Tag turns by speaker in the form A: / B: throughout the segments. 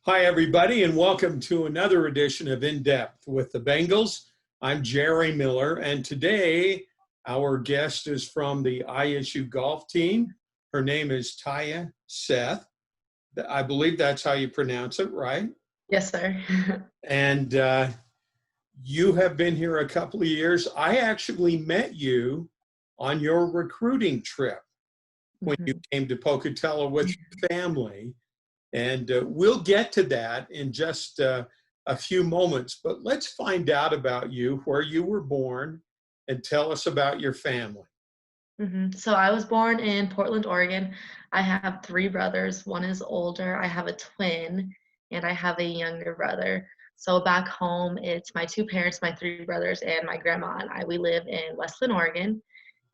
A: Hi, everybody, and welcome to another edition of In Depth with the Bengals. I'm Jerry Miller, and today our guest is from the ISU golf team. Her name is Tya Seth. I believe that's how you pronounce it, right?
B: Yes, sir.
A: And you have been here a couple of years. I actually met you on your recruiting trip when you came to Pocatello with your family. And we'll get to that in just a few moments, but let's find out about you, where you were born, and tell us about your family.
B: So I was born in Portland, Oregon. I have three brothers. One is older. I have a twin, and I have a younger brother. So back home, it's my two parents, my three brothers, and my grandma and I. We live in Westland, Oregon,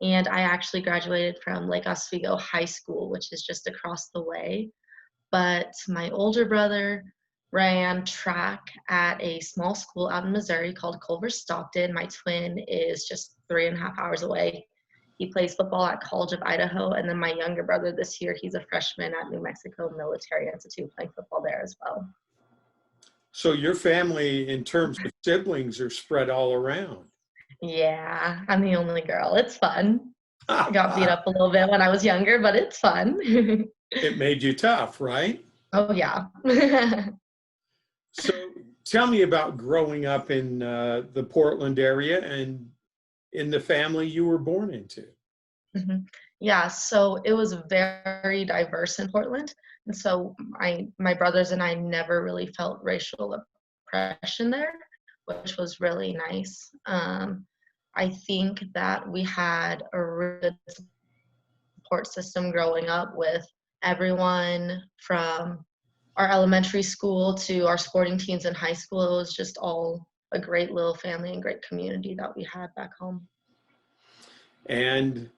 B: and I actually graduated from Lake Oswego High School, which is just across the way. But my older brother ran track at a small school out in Missouri called Culver Stockton. My twin is just 3.5 hours away. He plays football at College of Idaho. And then my younger brother this year, he's a freshman at New Mexico Military Institute playing football there as well.
A: So your family, in terms of siblings, are spread all around.
B: Yeah, I'm the only girl. It's fun. I got beat up a little bit when I was younger, but it's fun.
A: It made you tough, right?
B: Oh, yeah.
A: So tell me about growing up in the Portland area and in the family you were born into.
B: Yeah, so it was very diverse in Portland. And so my brothers and I never really felt racial oppression there, which was really nice. I think that we had a really good support system growing up with everyone from our elementary school to our sporting teams in high school. It was just all a great little family and great community that we had back home.
A: And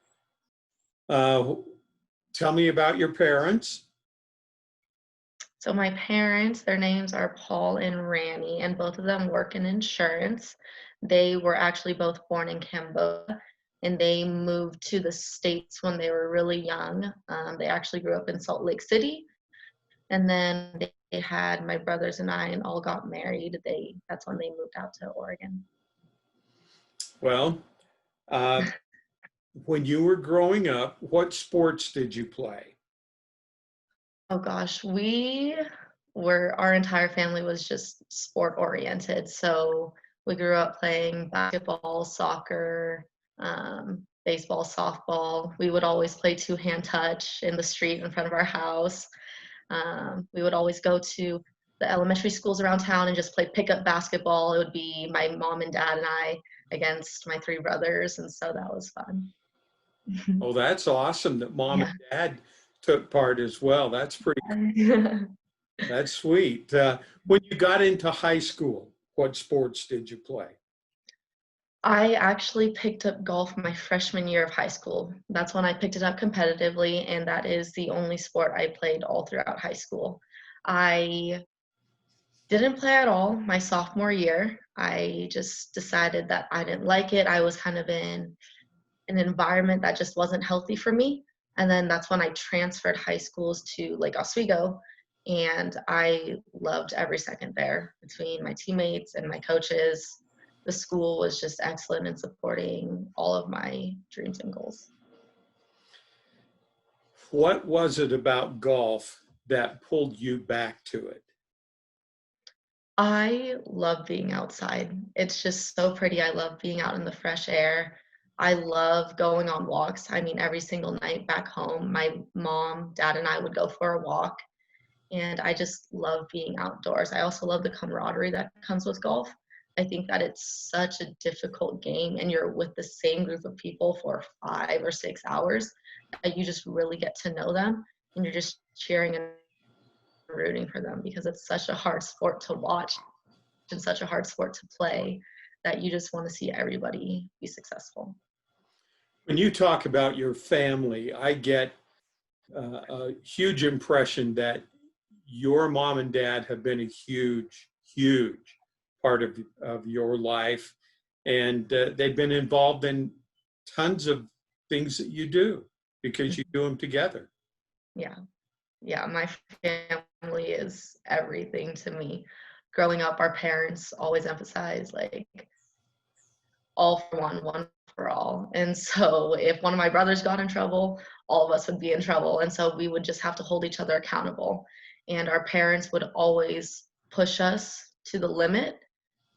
A: tell me about your parents.
B: So my parents, their names are Paul and Ranny, and both of them work in insurance. They were actually both born in Cambodia, and they moved to the States when they were really young. They actually grew up in Salt Lake City, and then they had my brothers and I and all got married. That's when they moved out to Oregon.
A: Well, when you were growing up, what sports did you play?
B: Oh gosh, our entire family was just sport oriented. So we grew up playing basketball, soccer, baseball, softball. We would always play two-hand touch in the street in front of our house. We would always go to the elementary schools around town and just play pickup basketball. It would be my mom and dad and I against my three brothers, and so that was fun.
A: Oh, that's awesome that mom
B: Yeah.
A: and dad took part as well. That's pretty, that's sweet. When you got into high school, what sports did you play?
B: I actually picked up golf my freshman year of high school. That's when I picked it up competitively, and that is the only sport I played all throughout high school. I didn't play at all my sophomore year. I just decided that I didn't like it. I was kind of in an environment that just wasn't healthy for me. And then that's when I transferred high schools to Lake Oswego, and I loved every second there between my teammates and my coaches. The school was just excellent in supporting all of my dreams and goals.
A: What was it about golf that pulled you back to it?
B: I love being outside. It's just so pretty. I love being out in the fresh air. I love going on walks. I mean, every single night back home, my mom, dad, and I would go for a walk. And I just love being outdoors. I also love the camaraderie that comes with golf. I think that it's such a difficult game, and you're with the same group of people for 5 or 6 hours that you just really get to know them, and you're just cheering and rooting for them because it's such a hard sport to watch and such a hard sport to play that you just want to see everybody be successful.
A: When you talk about your family, I get a huge impression that your mom and dad have been a huge, huge part of your life. And they've been involved in tons of things that you do because you do them together.
B: Yeah. Yeah, my family family is everything to me. Growing up, our parents always emphasized like all for one, one for all. And so if one of my brothers got in trouble, all of us would be in trouble. And so we would just have to hold each other accountable. And our parents would always push us to the limit.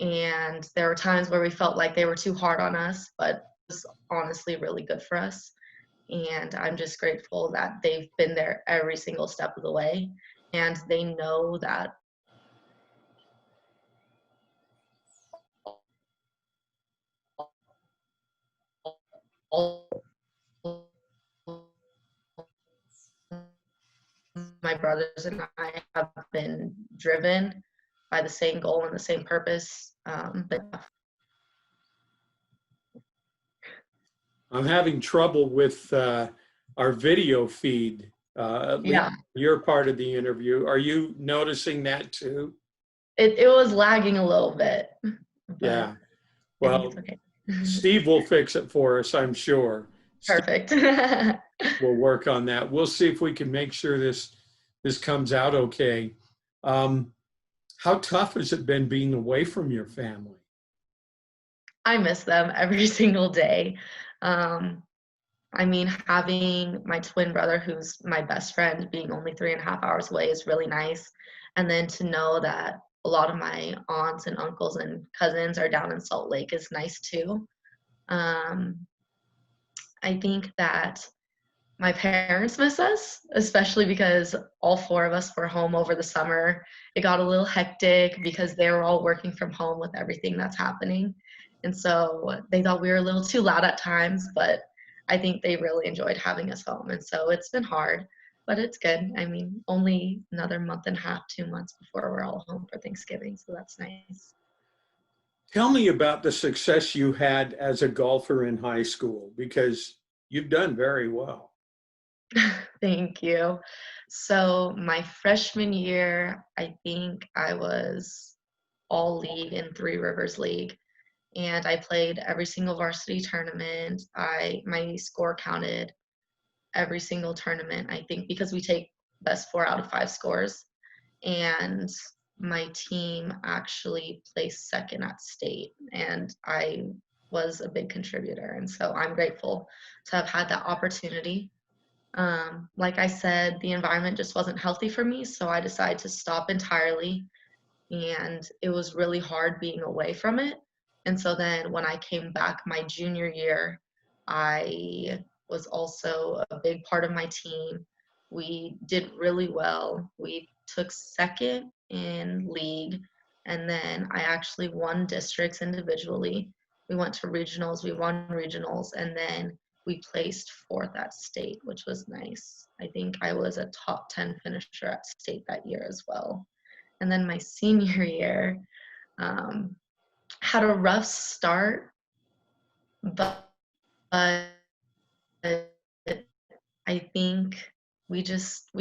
B: And there were times where we felt like they were too hard on us, but it was honestly really good for us. And I'm just grateful that they've been there every single step of the way. And they know that all my brothers and I have been driven by the same goal and the same purpose. But
A: I'm having trouble with our video feed, at least
B: yeah,
A: your part of the interview. Are you noticing that too?
B: it was lagging a little bit, but
A: Yeah.
B: I think it's
A: Well,
B: okay.
A: Steve will fix it for us, I'm sure. Steve
B: Perfect.
A: will work on that. We'll see if we can make sure this comes out okay. How tough has it been being away from your family?
B: I miss them every single day. I mean, having my twin brother, who's my best friend, being only 3.5 hours away is really nice. And then to know that a lot of my aunts and uncles and cousins are down in Salt Lake is nice too. Um, I think that my parents miss us, especially because all four of us were home over the summer. It got a little hectic because they were all working from home with everything that's happening. And so they thought we were a little too loud at times, but I think they really enjoyed having us home. And so it's been hard, but it's good. I mean, only another month and a half, 2 months before we're all home for Thanksgiving. So that's nice.
A: Tell me about the success you had as a golfer in high school, because you've done very well.
B: Thank you. So my freshman year, I think I was all league in Three Rivers League, and I played every single varsity tournament. My score counted every single tournament, I think, because we take best 4 out of 5 scores. And my team actually placed second at state, and I was a big contributor. And so I'm grateful to have had that opportunity. Like I said, the environment just wasn't healthy for me, so I decided to stop entirely, and it was really hard being away from it. And so then when I came back my junior year, I was also a big part of my team. We did really well. We took second in league, and then I actually won districts individually. We went to regionals, we won regionals, and then we placed fourth at state, which was nice. I think I was a top 10 finisher at state that year as well. And then my senior year, um, had a rough start, but I think we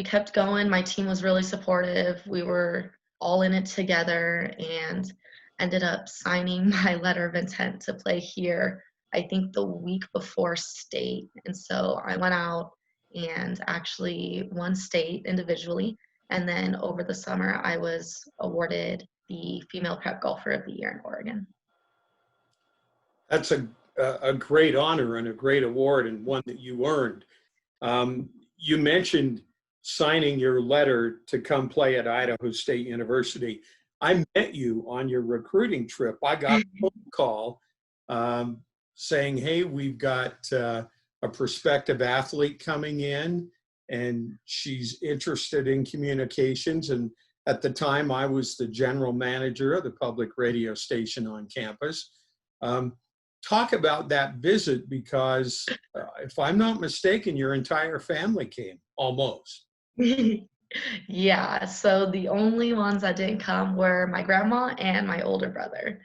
B: kept going. My team was really supportive. We were all in it together and ended up signing my letter of intent to play here, I think the week before state. And so I went out and actually won state individually. And then over the summer, I was awarded the Female Prep Golfer of the Year in Oregon.
A: That's a great honor and a great award, and one that you earned. You mentioned signing your letter to come play at Idaho State University. I met you on your recruiting trip. I got a phone call saying, hey, we've got a prospective athlete coming in, and she's interested in communications. And at the time, I was the general manager of the public radio station on campus. Talk about that visit, because if I'm not mistaken, your entire family came, almost.
B: Yeah, so the only ones that didn't come were my grandma and my older brother.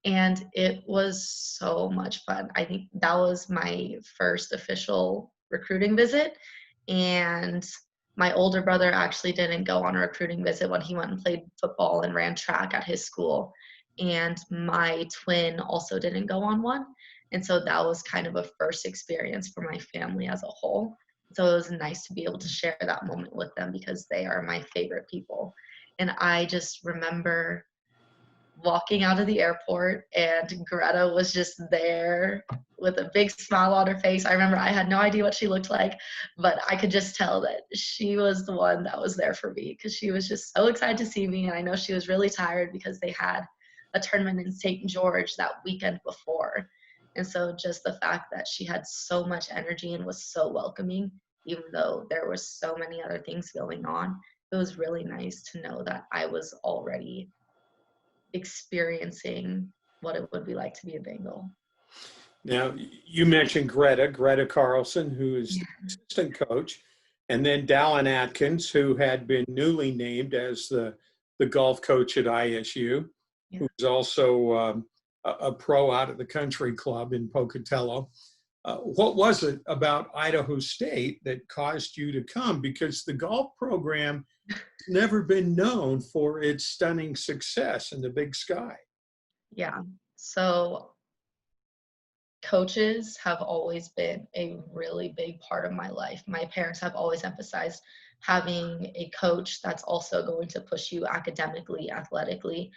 B: And it was so much fun. I think that was my first official recruiting visit. And my older brother actually didn't go on a recruiting visit when he went and played football and ran track at his school. And my twin also didn't go on one. And so that was kind of a first experience for my family as a whole. So it was nice to be able to share that moment with them because they are my favorite people. And I just remember walking out of the airport and Greta was just there with a big smile on her face. I remember I had no idea what she looked like, but I could just tell that she was the one that was there for me because she was just so excited to see me. And I know she was really tired because they had a tournament in St. George that weekend before. And so just the fact that she had so much energy and was so welcoming, even though there was so many other things going on, it was really nice to know that I was already experiencing what it would be like to be a Bengal.
A: Now, you mentioned Greta Carlson, who is
B: Yeah.
A: the assistant coach, and then Dallin Atkins, who had been newly named as the golf coach at ISU,
B: Yeah.
A: who's also a pro out of the country club in Pocatello. What was it about Idaho State that caused you to come? Because the golf program has never been known for its stunning success in the Big Sky.
B: Yeah. So coaches have always been a really big part of my life. My parents have always emphasized having a coach that's also going to push you academically, athletically,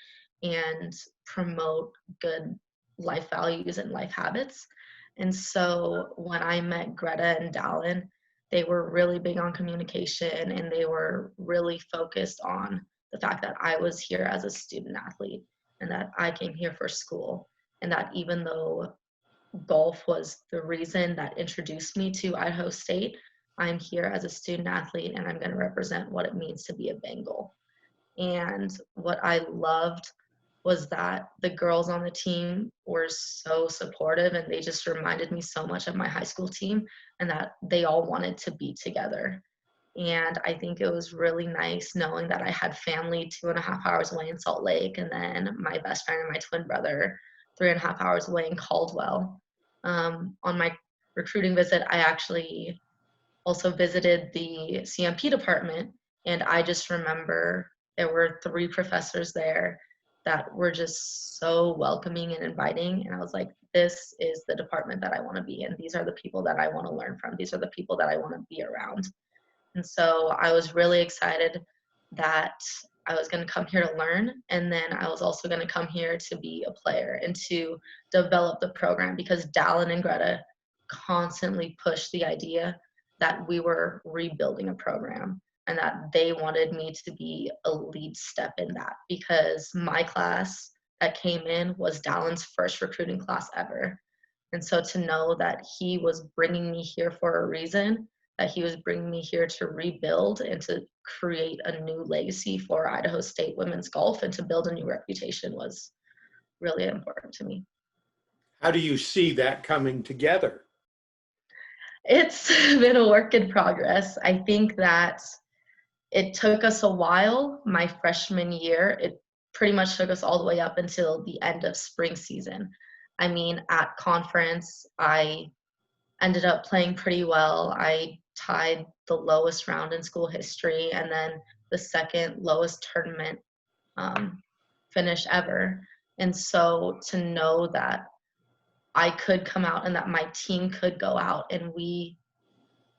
B: and promote good life values and life habits. And so when I met Greta and Dallin, they were really big on communication and they were really focused on the fact that I was here as a student athlete and that I came here for school. And that even though golf was the reason that introduced me to Idaho State, I'm here as a student athlete and I'm going to represent what it means to be a Bengal. And what I loved was that the girls on the team were so supportive and they just reminded me so much of my high school team and that they all wanted to be together. And I think it was really nice knowing that I had family 2.5 hours away in Salt Lake and then my best friend and my twin brother 3.5 hours away in Caldwell. On my recruiting visit, I actually also visited the CMP department, and I just remember there were 3 professors there that were just so welcoming and inviting. And I was like, this is the department that I want to be in. These are the people that I want to learn from. These are the people that I want to be around. And so I was really excited that I was going to come here to learn. And then I was also going to come here to be a player and to develop the program because Dallin and Greta constantly pushed the idea that we were rebuilding a program and that they wanted me to be a lead step in that because my class that came in was Dallin's first recruiting class ever. And so to know that he was bringing me here for a reason, that he was bringing me here to rebuild and to create a new legacy for Idaho State women's golf and to build a new reputation was really important to me.
A: How do you see that coming together?
B: It's been a work in progress. I think that it took us a while. My freshman year, it pretty much took us all the way up until the end of spring season. I mean, at conference, I ended up playing pretty well. I tied the lowest round in school history and then the second lowest tournament finish ever. And so to know that I could come out and that my team could go out and we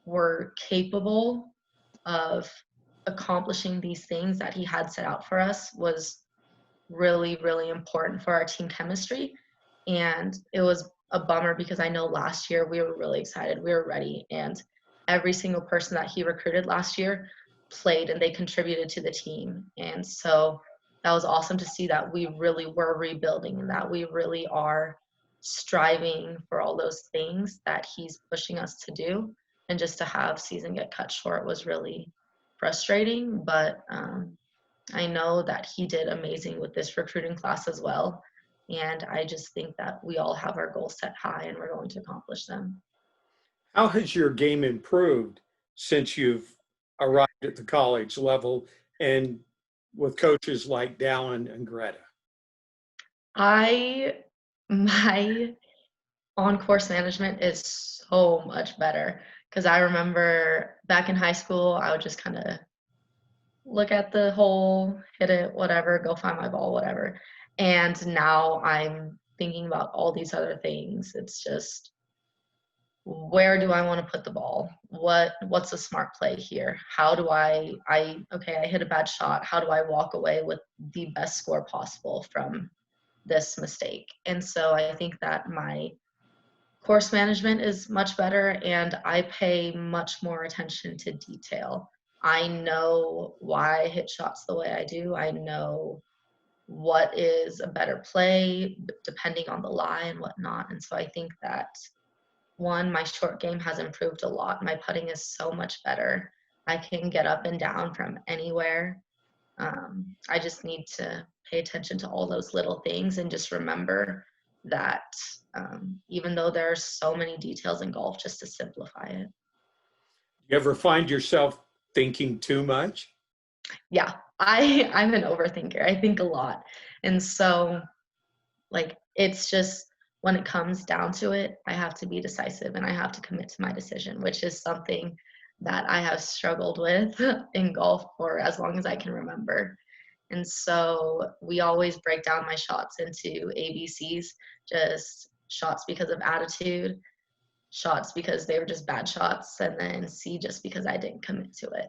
B: were capable of accomplishing these things that he had set out for us was really, really important for our team chemistry. And it was a bummer because I know last year we were really excited. We were ready. And every single person that he recruited last year played and they contributed to the team. And so that was awesome to see that we really were rebuilding and that we really are striving for all those things that he's pushing us to do. And just to have season get cut short was really frustrating, but I know that he did amazing with this recruiting class as well. And I just think that we all have our goals set high and we're going to accomplish them.
A: How has your game improved since you've arrived at the college level and with coaches like Dallin and Greta?
B: My on-course management is so much better because I remember back in high school, I would just kind of look at the hole, hit it, whatever, go find my ball, whatever. And now I'm thinking about all these other things. It's just where do I want to put the ball? What's a smart play here? How do okay, I hit a bad shot. How do I walk away with the best score possible from this mistake? And so I think that my course management is much better, and I pay much more attention to detail. I know why I hit shots the way I do. I know what is a better play depending on the lie and whatnot. And so I think that one, my short game has improved a lot. My putting is so much better. I can get up and down from anywhere. I just need to pay attention to all those little things and just remember that even though there are so many details in golf, just to simplify it.
A: You ever find yourself thinking too much?
B: Yeah, I'm an overthinker. I think a lot. And so like it's just when it comes down to it, I have to be decisive and I have to commit to my decision, which is something that I have struggled with in golf for as long as I can remember. And so we always break down my shots into ABCs, just shots because of attitude, shots because they were just bad shots, and then C just because I didn't commit to it.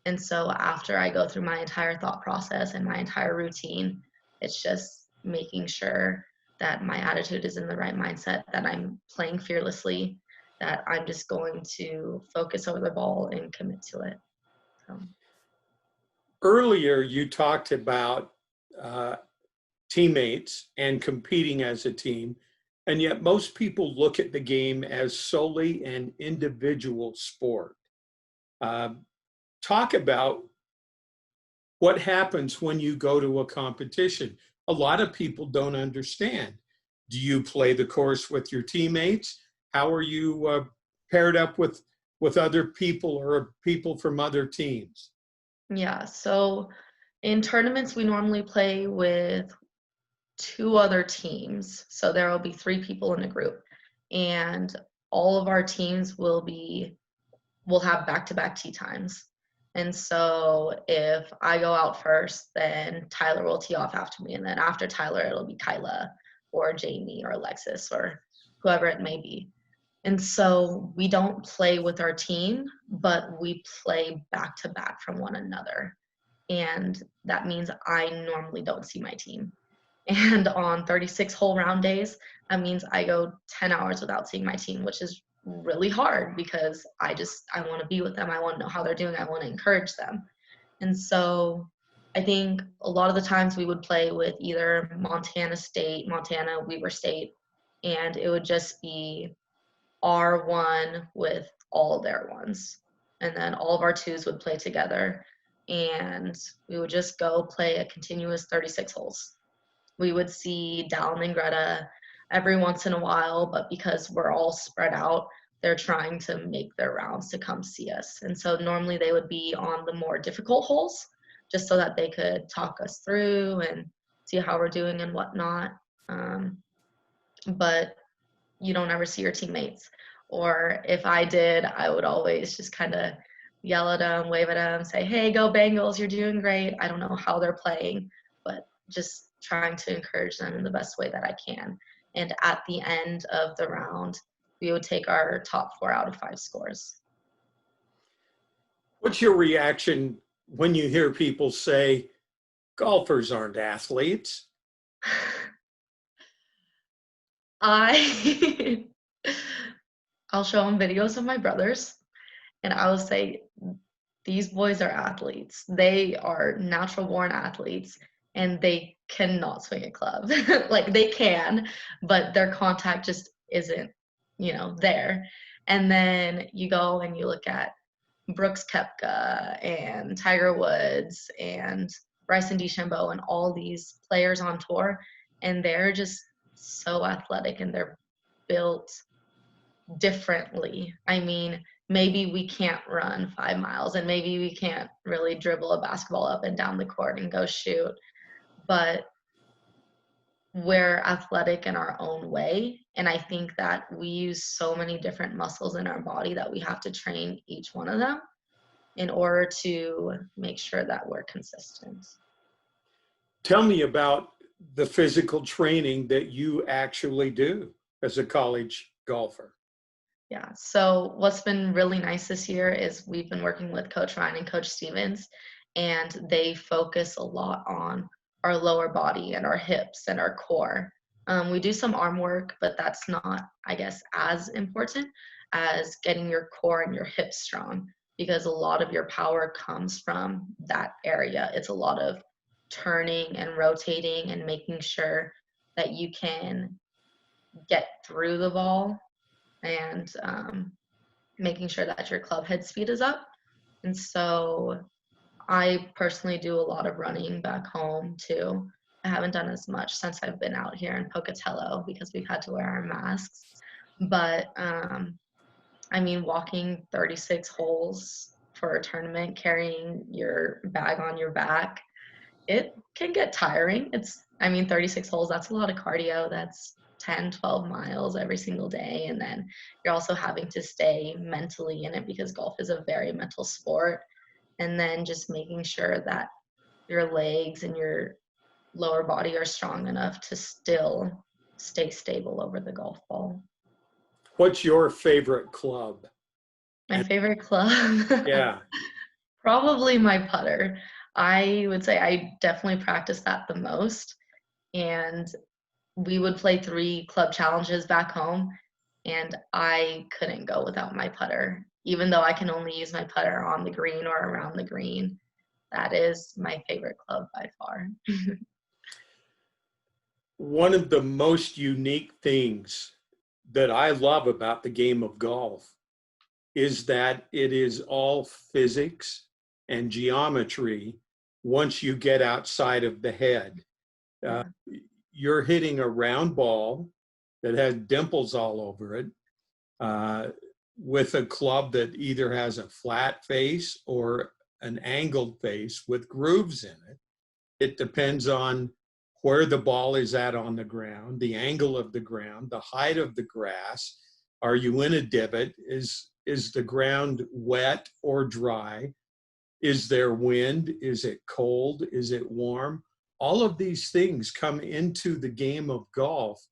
B: And so after I go through my entire thought process and my entire routine, it's just making sure that my attitude is in the right mindset, that I'm playing fearlessly, that I'm just going to focus over the ball and commit to it. So.
A: Earlier, you talked about teammates and competing as a team, and yet most people look at the game as solely an individual sport. Talk about what happens when you go to a competition. A lot of people don't understand. Do you play the course with your teammates? How are you paired up with other people or people from other teams?
B: Yeah, so in tournaments, we normally play with two other teams. So there will be three people in a group, and all of our teams will have back-to-back tee times. And so if I go out first, then Tyler will tee off after me, and then after Tyler, it'll be Kyla or Jamie or Alexis or whoever it may be. And so we don't play with our team, but we play back to back from one another. And that means I normally don't see my team. And on 36 whole round days, that means I go 10 hours without seeing my team, which is really hard because I want to be with them. I want to know how they're doing. I want to encourage them. And so I think a lot of the times we would play with either Montana State, Montana, Weber State, and it would just be our one with all their ones. And then all of our twos would play together. And we would just go play a continuous 36 holes. We would see Dallin and Greta every once in a while, but because we're all spread out, they're trying to make their rounds to come see us. And so normally they would be on the more difficult holes just so that they could talk us through and see how we're doing and whatnot. But you don't ever see your teammates. Or if I did, I would always just kind of yell at them, wave at them, say, hey, go Bengals, you're doing great. I don't know how they're playing, but just trying to encourage them in the best way that I can. And at the end of the round, we would take our top 4 out of 5 scores.
A: What's your reaction when you hear people say, golfers aren't athletes?
B: I'll show them videos of my brothers, and I will say, these boys are athletes. They are natural born athletes, and they cannot swing a club. Like they can, but their contact just isn't, there. And then you go and you look at Brooks Koepka and Tiger Woods and Bryson DeChambeau and all these players on tour, and they're just so athletic and they're built differently. I mean, maybe we can't run 5 miles and maybe we can't really dribble a basketball up and down the court and go shoot, but we're athletic in our own way. And I think that we use so many different muscles in our body that we have to train each one of them in order to make sure that we're consistent.
A: Tell me about the physical training that you actually do as a college golfer.
B: Yeah. So what's been really nice this year is we've been working with Coach Ryan and Coach Stevens, and they focus a lot on our lower body and our hips and our core. We do some arm work, but that's not, I guess, as important as getting your core and your hips strong because a lot of your power comes from that area. It's a lot of turning and rotating and making sure that you can get through the ball and making sure that your club head speed is up. And so I personally do a lot of running back home too. I haven't done as much since I've been out here in Pocatello because we've had to wear our masks. But I mean, walking 36 holes for a tournament, carrying your bag on your back, it can get tiring. I mean, 36 holes, that's a lot of cardio. That's 10, 12 miles every single day. And then you're also having to stay mentally in it because golf is a very mental sport. And then just making sure that your legs and your lower body are strong enough to still stay stable over the golf ball.
A: What's your favorite club?
B: My
A: And
B: favorite club,
A: yeah,
B: probably my putter. I would say I definitely practice that the most. And we would play 3 club challenges back home, and I couldn't go without my putter. Even though I can only use my putter on the green or around the green, that is my favorite club by far.
A: one of the most unique things that I love about the game of golf is that it is all physics and geometry once you get outside of the head. Uh,
B: Yeah.
A: you're hitting a round ball that has dimples all over it uh, with a club that either has a flat face or an angled face with grooves in it. It depends on where the ball is at on the ground, the angle of the ground, the height of the grass. Are you in a divot? Is the ground wet or dry? Is there wind? Is it cold? Is it warm? All of these things come into the game of golf.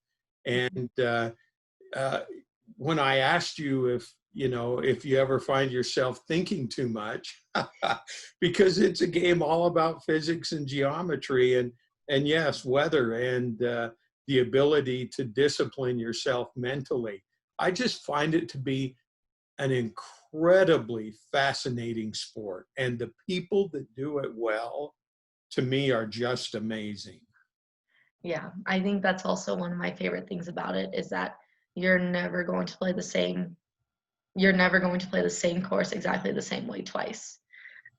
A: And uh, when I asked you if you ever find yourself thinking too much, because it's a game all about physics and geometry and yes, weather and the ability to discipline yourself mentally. I just find it to be an incredibly fascinating sport, and the people that do it well, to me, are just amazing.
B: Yeah, I think that's also one of my favorite things about it is that you're never going to play the same you're never going to play the same course exactly the same way twice.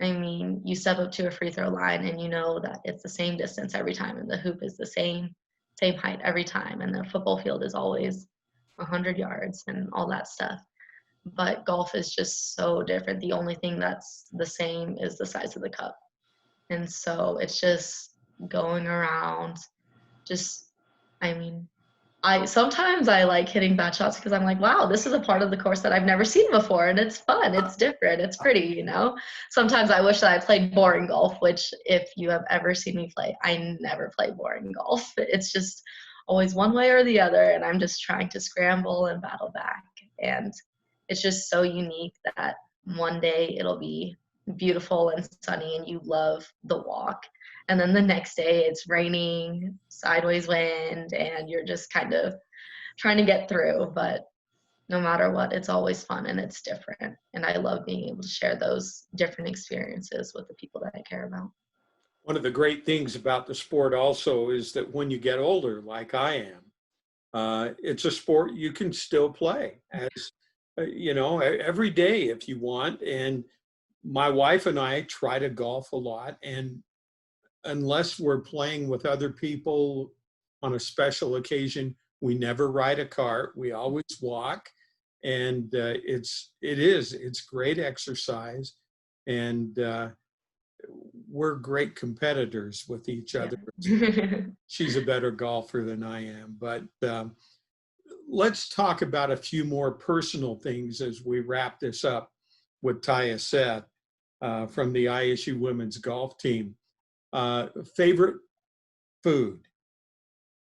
B: I mean, you step up to a free throw line and you know that it's the same distance every time and the hoop is the same height every time and the football field is always 100 yards and all that stuff. But golf is just so different. The only thing that's the same is the size of the cup. And so it's just going around just I mean, I sometimes I like hitting bad shots because I'm like, wow, this is a part of the course that I've never seen before, and it's fun, it's different, it's pretty. Sometimes I wish that I played boring golf, which if you have ever seen me play, I never play boring golf. It's just always one way or the other, and I'm just trying to scramble and battle back. And it's just so unique that one day it'll be beautiful and sunny and you love the walk, and then the next day it's raining, sideways wind, and you're just kind of trying to get through. But no matter what, it's always fun and it's different. And I love being able to share those different experiences with the people that I care about.
A: One of the great things about the sport also is that when you get older, like I am, it's a sport you can still play as every day if you want. And my wife and I try to golf a lot, and unless we're playing with other people on a special occasion, we never ride a cart. We always walk, and it's great exercise, and we're great competitors with each other.
B: Yeah.
A: She's a better golfer than I am, but let's talk about a few more personal things as we wrap this up with Tya Seth from the ISU women's golf team. Favorite food?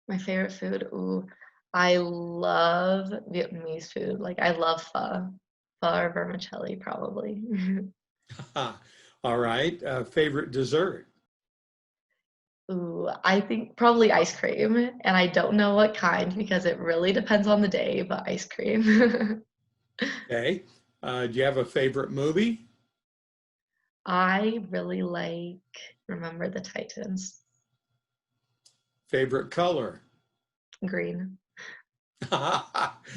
B: My favorite food, ooh. I love Vietnamese food. Like I love pho. Pho or vermicelli probably.
A: All right. Favorite dessert?
B: Ooh, I think probably ice cream, and I don't know what kind because it really depends on the day, but ice cream.
A: Okay. Do you have a favorite movie?
B: I really like Remember the Titans.
A: Favorite color?
B: Green.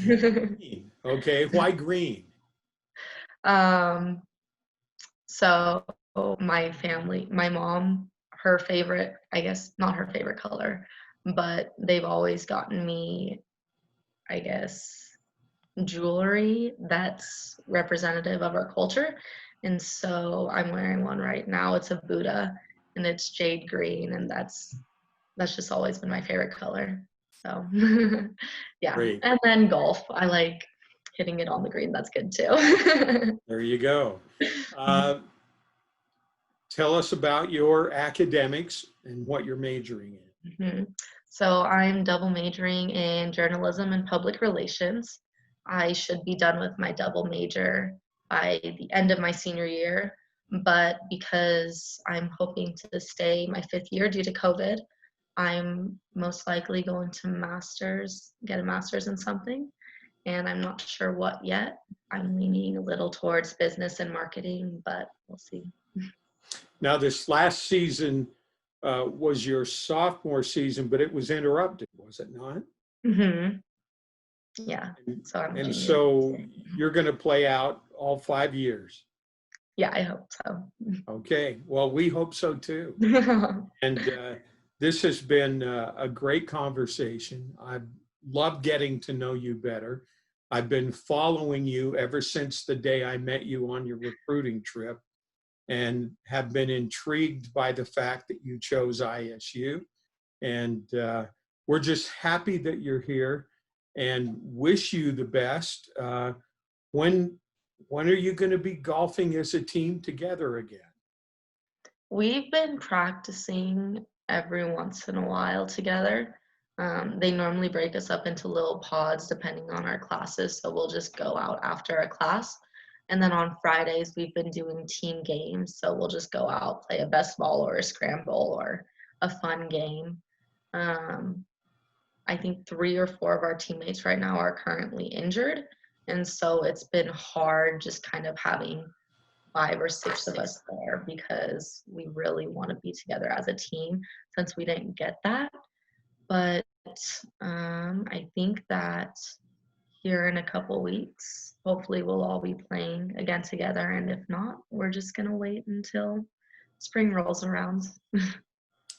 A: Green. Okay. Why green?
B: Um, so my family, my mom, her favorite, I guess not her favorite color, but they've always gotten me, I guess, jewelry that's representative of our culture. And so I'm wearing one right now. It's a Buddha and it's jade green, and that's just always been my favorite color. So yeah.
A: Great.
B: And then golf. I like hitting it on the green. That's good too.
A: There you go. Uh, Tell us about your academics and what you're majoring in.
B: Mhm. So I'm double majoring in journalism and public relations. I should be done with my double major by the end of my senior year, but because I'm hoping to stay my fifth year due to COVID, I'm most likely going to get a master's in something, and I'm not sure what yet. I'm leaning a little towards business and marketing, but we'll see.
A: Now, this last season was your sophomore season, but it was interrupted, was it not?
B: Hmm. Yeah,
A: And,
B: so I'm a
A: and
B: junior.
A: so you're going to play out all 5 years.
B: Yeah, I hope so.
A: Okay. Well, we hope so too. And this has been a great conversation. I've loved getting to know you better. I've been following you ever since the day I met you on your recruiting trip, and have been intrigued by the fact that you chose ISU. And we're just happy that you're here and wish you the best. When when are you going to be golfing as a team together again?
B: We've been practicing every once in a while together. They normally break us up into little pods depending on our classes, so we'll just go out after a class. And then on Fridays, we've been doing team games, so we'll just go out, play a best ball or a scramble or a fun game. Um, I think 3 or 4 of our teammates right now are currently injured, and so it's been hard just kind of having 5 or 6 of us there because we really want to be together as a team since we didn't get that. But I think that here in a couple weeks, hopefully we'll all be playing again together. And if not, we're just going to wait until spring rolls around.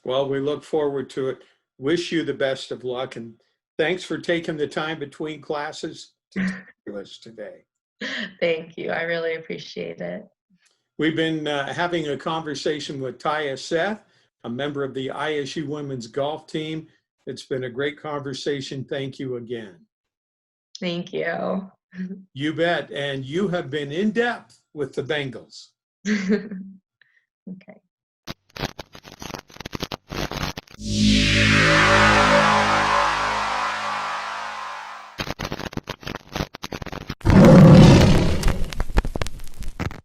A: Well, we look forward to it. Wish you the best of luck, and thanks for taking the time between classes to talk to us today.
B: Thank you. I really appreciate it.
A: We've been having a conversation with Tya Seth, a member of the ISU women's golf team. It's been a great conversation. Thank you again.
B: Thank you.
A: You bet. And you have been in depth with the Bengals.
B: Okay.